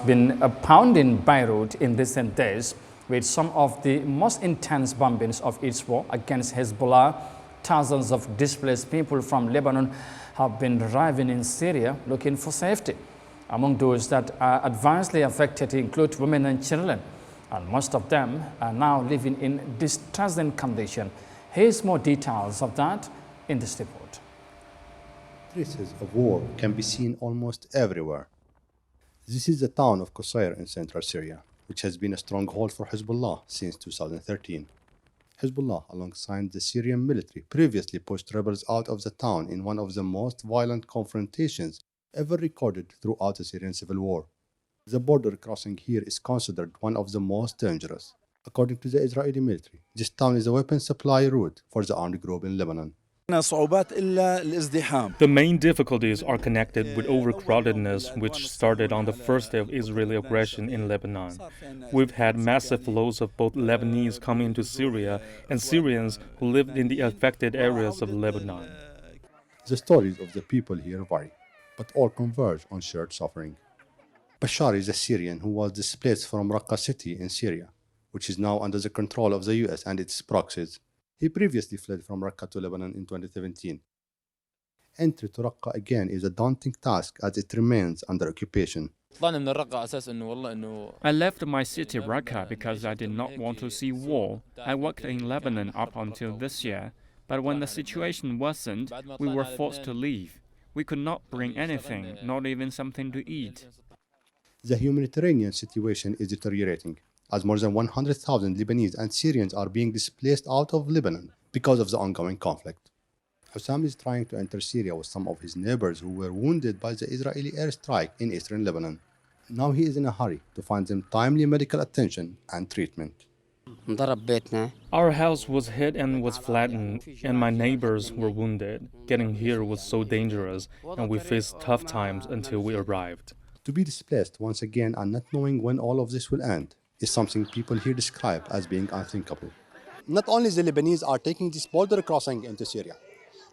Been pounding Beirut in recent days with some of the most intense bombings of its war against Hezbollah. Thousands of displaced people from Lebanon have been arriving in Syria looking for safety. Among those that are adversely affected include women and children, and most of them are now living in distressing conditions. Here's more details of that in this report. Traces of war can be seen almost everywhere. This is the town of Crossfire in central Syria, which has been a stronghold for Hezbollah since 2013. Hezbollah, alongside the Syrian military, previously pushed rebels out of the town in one of the most violent confrontations ever recorded throughout the Syrian civil war. The border crossing here is considered one of the most dangerous. According to the Israeli military, this town is a weapon supply route for the armed group in Lebanon. The main difficulties are connected with overcrowdedness, which started on the first day of Israeli aggression in Lebanon. We've had massive flows of both Lebanese coming into Syria and Syrians who lived in the affected areas of Lebanon. The stories of the people here vary, but all converge on shared suffering. Bashar is a Syrian who was displaced from Raqqa city in Syria, which is now under the control of the US and its proxies. He previously fled from Raqqa to Lebanon in 2017. Entry to Raqqa again is a daunting task as it remains under occupation. I left my city Raqqa because I did not want to see war. I worked in Lebanon up until this year, but when the situation worsened, we were forced to leave. We could not bring anything, not even something to eat. The humanitarian situation is deteriorating, as more than 100,000 Lebanese and Syrians are being displaced out of Lebanon because of the ongoing conflict. Hussam is trying to enter Syria with some of his neighbors who were wounded by the Israeli airstrike in eastern Lebanon. Now he is in a hurry to find them timely medical attention and treatment. Our house was hit and was flattened, and my neighbors were wounded. Getting here was so dangerous, and we faced tough times until we arrived. To be displaced once again and not knowing when all of this will end is something people here describe as being unthinkable. Not only the Lebanese are taking this border crossing into Syria,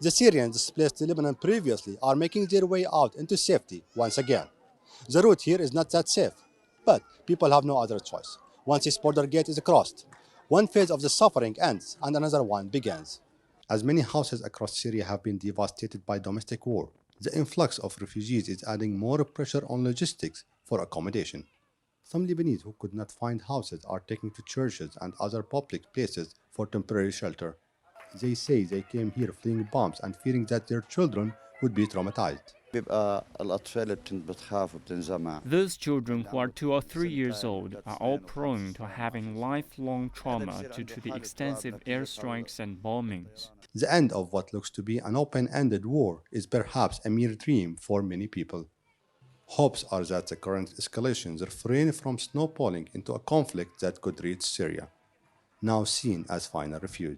the Syrians displaced in Lebanon previously are making their way out into safety once again. The route here is not that safe, but people have no other choice. Once this border gate is crossed, one phase of the suffering ends and another one begins. As many houses across Syria have been devastated by domestic war, the influx of refugees is adding more pressure on logistics for accommodation. Some Lebanese who could not find houses are taking to churches and other public places for temporary shelter. They say they came here fleeing bombs and fearing that their children would be traumatized. Those children who are 2 or 3 years old are all prone to having lifelong trauma due to the extensive airstrikes and bombings. The end of what looks to be an open-ended war is perhaps a mere dream for many people. Hopes are that the current escalations refrain from snowballing into a conflict that could reach Syria, now seen as final refuge.